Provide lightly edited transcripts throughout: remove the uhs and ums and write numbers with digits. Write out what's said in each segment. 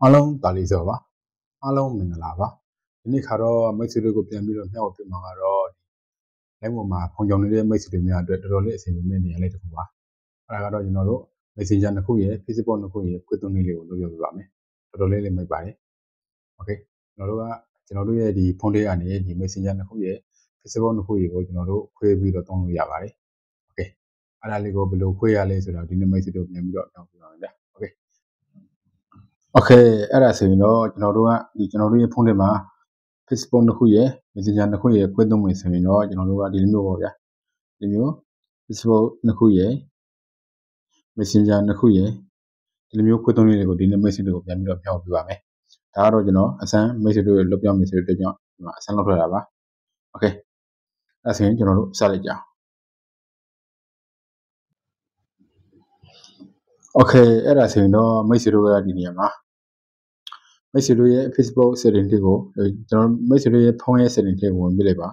အားလုံးတာလီစောပါအားလုံးမင်္ဂလာပါဒီနေ့ခါတော့မိတ်ဆွေတွေကိုပြန်ပြီးတော့မျှဝေပြမှာကတော့လိုင်းပေါ်မှာဖုန်းကြောင်နေတဲ့မိတ်ဆွေတွေများအတွက်တော်တော်လေးအဆင်ပြေမယ့်နေရာလေးတစ်ခုပါအဲ့ဒါကတော့ကျွန်တော်တို့ Messenger နှစ်ခုရဲ့ Facebook နှစ်ခုရဲ့ခွင့်သွင်းလေးကိုလုပ်ပြပေးပါမယ်တော်တော်လေးလေးမိတ်ပါတယ်โอเคကျွန်တော်တို့ရဲ့ဒီဖုန်းထဲကနေဒီ Messenger နှစ်ခုရဲ့ Facebook နှစ်ခုရဲ့ကိုကျွန်တော်တို့ခွဲပြီးတော့သုံးလို့ရပါတယ်โอเคအဲ့ဒါလေးကိုဘယ်လိုခွဲရလဲဆိုတော့ဒီနေ့မိတ်ဆွေတို့ပြန်ပြီးတော့ပြောပြပါမယ်ဗျာโอเคโอเคအဲ့ဒါဆိုရင်တော့ကျွန်တော်တို့ရဲ့ဖုန်းထဲမှာ Facebook နှစ်ခုရဲ့ Messenger နှစ်ခုရဲ့ခွဲသုံးမယ်ဆိုရင်တော့ကျွန်တော်တို့ကဒီလိုမျိုးပေါ့ဗျာဒီမျိုး Facebook နှစ်ခုရဲ့ Messenger နှစ်ခုရဲ့ဒီလိုမျိုးခွဲသုံးလေးတွေကိုဒီနေ့ message တွေကိုပြန်ပြီးတော့ပြောပြပါမယ်ဒါကတော့ကျွန်တော်အစမ်း message တွေလွှတ်ပြောမယ်ဆိုတဲ့ကြောင့်ဒီမှာအစမ်းလုပ်ထွက်တာပါโอเคအဲ့ဆိုရင်ကျွန်တော်တို့စလိုက်ကြအောင်โอเคအဲ့ဒါဆိုရင်တော့ message တို့ကဒီနေရာမှာမိတ်ဆွေတို့ရဲ့ Facebook setting တွေကိုကျွန်တော်မိတ်ဆွေတို့ရဲ့ဖုန်းရဲ့ setting တွေကိုဝင်ပြလိုက်ပါ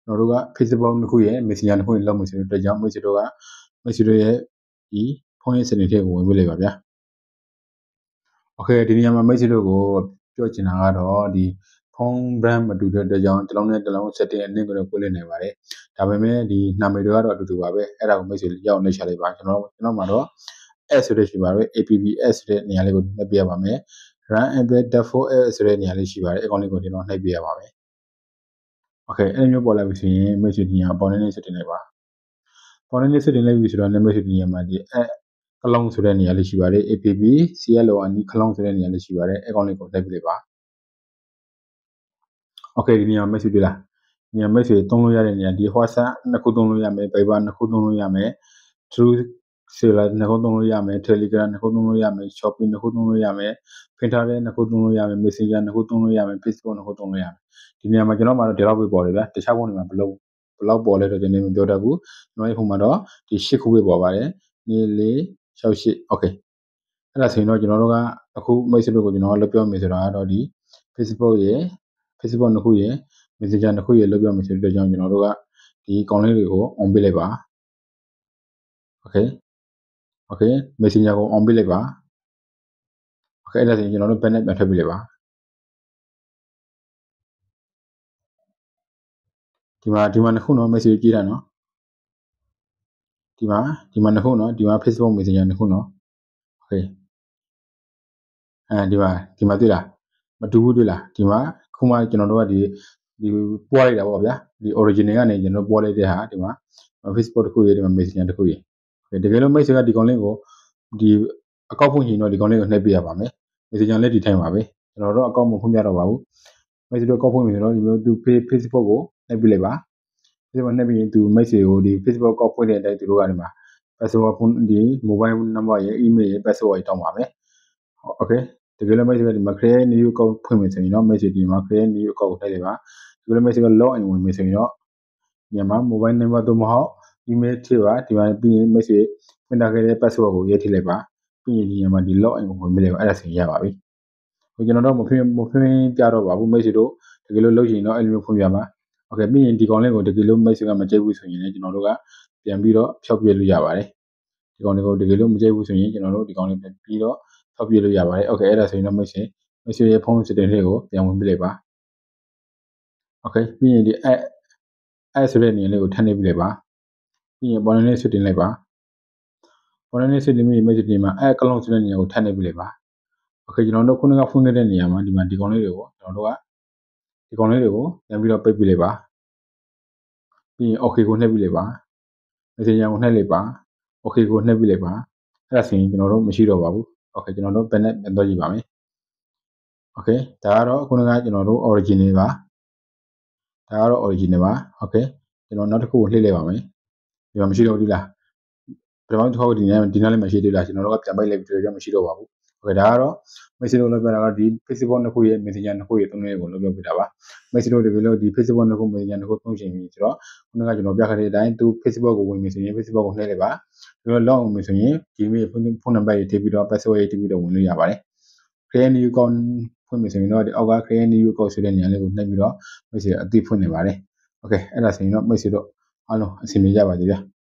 ကျွန်တော်တို့က Facebook နှစ်ခုရဲ့ Messenger နှစ်ခုရဲ့လောက်မယ်ဆိုတဲ့အတွက်ကြောင့်မိတ်ဆွေတို့ရဲ့ဒီဖုန်းရဲ့ setting တွေကိုဝင်ပြလိုက်ပါဗျာโอเคဒီနေရာမှာမိတ်ဆွေတို့ကိုပြောချင်တာကတော့ဒီဖုန်း brand မတူတဲ့အတွက်ကြောင့်တစ်လုံးနဲ့တစ်လုံး setting အနည်းကိုတော့ကိုလေးနိုင်ပါတယ်ဒါပေမဲ့ဒီနာမည်တွေကတော့အတူတူပါပဲအဲ့ဒါကိုမိတ်ဆွေရောက်နေချလိုက်ပါကျွန်တော်မှာတော့ S ဆိုတဲ့ရှိပါတယ် APPS ဆိုတဲ့နေရာလေးကိုနှိပ်ပြရပါမယ် run embed default s ဆိုတဲ့နေရာလေးရှိပါတယ်အကောင်လေးကိုကျွန်တော်နှိပ်ပြရပါမယ်โอเคအဲ့လိုမျိုးပေါ်လာပြီဆိုရင်မိတ်ဆွေဒီနေရာပေါ်နေနေစတင်လိုက်ပါပေါ်နေနေစတင်လိုက်ပြီဆိုတော့မိတ်ဆွေဒီနေရာမှာဒီကလောင်ဆိုတဲ့နေရာလေးရှိပါတယ် APP CLON ကလောင်ဆိုတဲ့နေရာလေးရှိပါတယ်အကောင်လေးကိုနှိပ်ပြလိုက်ပါโอเคဒီနေရာမိတ်ဆွေတွေ့လားဒီနေရာမိတ်ဆွေသုံးလို့ရတဲ့နေရာဒီ WhatsApp နှစ်ခုသုံးလို့ရမယ် Viber နှစ်ခုသုံးလို့ရမယ် True ဆိုလာနှစ်ခုသုံးလို့ရမယ် Telegram နှစ်ခုသုံးလို့ရမယ် Shopee နှစ်ခုသုံးလို့ရမယ် Pinterest နှစ်ခုသုံးလို့ရမယ် Messenger နှစ်ခုသုံးလို့ရမယ် Facebook နှစ်ခုသုံးလို့ရမယ်ဒီနေရာမှာကျွန်တော်မှာတော့ဒီလောက်ပဲပေါ်တယ်ဗျာတခြားဖုန်းတွေမှာဘယ်လောက်ပေါ်လဲတော့ကျွန်တော်မပြောတတ်ဘူးကျွန်တော်ရဲ့ဖုန်းမှာတော့ဒီ8ခုပဲပေါ်ပါတယ်နေ4 6 8 Okay အဲ့ဒါဆိုရင်တော့ကျွန်တော်တို့ကအခုမိတ်ဆွေတို့ကိုကျွန်တော်လုပ်ပြောမယ်ဆိုတာကတော့ဒီ Facebook နှစ်ခုရဲ့ Messenger နှစ်ခုရဲ့လုပ်ပြောမယ်ဆိုတဲ့အတွက်ကြောင့်ကျွန်တော်တို့ကဒီကောင်လေးတွေကို on ပေးလိုက်ပါ Okay Messenger ကို on ပေးလိုက်ပါ Okay အဲ့ဒါဆိုရင်ကျွန်တော်တို့ back နဲ့ပြန်ထွက်ပေးလိုက်ပါဒီမှာနှစ်ခုနော် message ကြည့်တာနော်ဒီမှာနှစ်ခုနော်ဒီမှာ Facebook Messenger နှစ်ခုနော် Okay ဒီမှာတွေ့လားမတူဘူးတွေ့လားဒီမှာခုမှကျွန်တော်တို့ကဒီပွားလိုက်တာပေါ့ဗျာဒီ original ကနေကျွန်တော်ပွားလိုက်တဲ့ဟာဒီမှာ Facebook တစ်ခုရေးဒီမှာ Messenger တစ်ခုရေးတကယ်လို့ message ကဒီကောင်လေးကိုဒီအကောက်ဖွင့်ရင်တော့ဒီကောင်လေးကိုနှိပ်ပြရပါမယ် Messenger လည်းဒီထိုင်ပါပဲကျွန်တော်တို့အကောက်မဖွင့်ပြတော့ပါဘူး message အကောက်ဖွင့်ပြီဆိုတော့ဒီမျိုးသူ Facebook ကိုနှိပ်ပြလိုက်ပါFacebook နှိပ်ပြီးရင်သူ message ကိုဒီ Facebook အကောက်ဖွင့်တဲ့အတိုင်းသူတို့ကဒီမှာ password ဒီ mobile number ရဲ့ email ရဲ့ password တွေတောင်းပါမယ် Okay တကယ်လို့ message ကဒီမှာ create new account ဖွင့်မယ်ဆိုရင်တော့ message ဒီမှာ create new account ကိုနှိပ်လိုက်ပါဒီလို message က log in ဝင်မယ်ဆိုရင်တော့ဒီမှာ mobile number သို့မဟုတ် email ထည့်ပါဒီမှာပြီးရင် message ဖွင့်ထားခဲ့တဲ့ password ကိုရေးထည့်လိုက်ပါပြီးရင်ဒီမှာဒီ log in ကိုဝင်ပြီးလိုက်ပါအဲ့ဒါဆိုရင်ရပါပြီဟိုကျွန်တော်တို့မဖွင့်ပြတော့ပါဘူး message တို့တကယ်လို့လုပ်ရင်တော့အဲ့လိုမျိုးဖွင့်ပြပါ Okay ပြီးရင်ဒီကောင်လေးကိုတကယ်လို့ message ကမကြိုက်ဘူးဆိုရင်လည်းကျွန်တော်တို့ကပြန်ပြီးတော့ဖျောက်ပြလို့ရပါတယ်ဒီကောင်လေးကိုတကယ်လို့မကြိုက်ဘူးဆိုရင်ကျွန်တော်တို့ဒီကောင်လေးပြန်ပြီးတော့ဖျောက်ပြလို့ရပါတယ် Okay အဲ့ဒါဆိုရင်တော့ message ရဲ့ဖုန်း setting လေးကိုပြန်ဝင်ပြလိုက်ပါ Okay ပြီးရင်ဒီ add ဆိုတဲ့နေရာလေးကိုထပ်နှိပ်ပြလိုက်ပါပြီးရင်ပေါ်နေနေ setting လိုက်ပါပေါ်နေနေ setting ပြီး message ဒီမှာ add ကလုံးဆိုတဲ့နေရာကိုထပ်နှိပ်ပြလိုက်ပါ Okay ကျွန်တော်တို့ခုနကဖွင့်ခဲ့တဲ့နေရာမှာဒီမှာဒီကောင်လေးတွေကိုကျွန်တော်တို့ကဒီကောင်လေးတွေကိုပြန်ပြီးတော့ပိတ်ပြလိုက်ပါပြီးရင် Okay ကိုနှိပ်ပြလိုက်ပါ Messenger ကိုနှိပ်လိုက်ပါ Okay ကိုနှိပ်ပြလိုက်ပါအဲ့ဒါဆိုရင်ကျွန်တော်တို့မရှိတော့ပါဘူး Okay ကျွန်တော်တို့ back နဲ့ပြန်သွားကြည့်ပါမယ် Okay ဒါကတော့ခုနကကျွန်တော်တို့ original ပါဒါကတော့ original ပါ Okay ကျွန်တော်နောက်တစ်ခုကိုလှည့်လိုက်ပါမယ်ဒီမှာမရှိတော့ဘူးလားပထမတစ်ခေါက်ဒီနားလေးမှာရှိသေးလားကျွန်တော်တို့ကပြန်ပိတ်လိုက်ပြီးတော့မရှိတော့ပါဘူး Okay ဒါကတော့ message လို့ပြောတာကဒီ Facebook နှစ်ခုရဲ့ Messenger နှစ်ခုရဲ့သုံးလေးကိုလုပ်ပြတာပါ message တို့တကယ်လို့ဒီ Facebook နှစ်ခု Messenger နှစ်ခုသုံးချင်ပြီဆိုတော့ခုနကကျွန်တော်ပြခဲ့တဲ့အတိုင်းသူ Facebook ကိုဝင်ပြီဆိုရင် Facebook ကိုနှိပ်လိုက်ပါဒီလို log in ပြီဆိုရင်ဒီမိဖုန်းနံပါတ်ရေးထည့်ပြီးတော့ password ရေးထည့်ပြီးတော့ဝင်လို့ရပါတယ် create new account ဖွင့်ပြီဆိုရင်တော့ဒီအောက်က create new account ဆိုတဲ့နေရာလေးကိုနှိပ်ပြီးတော့ message အသစ်ဖွင့်နေပါတယ် Okay အဲ့ဒါဆိုရင်တော့ message တို့အားလုံးအဆင်ပြေကြပါသေးဗျာ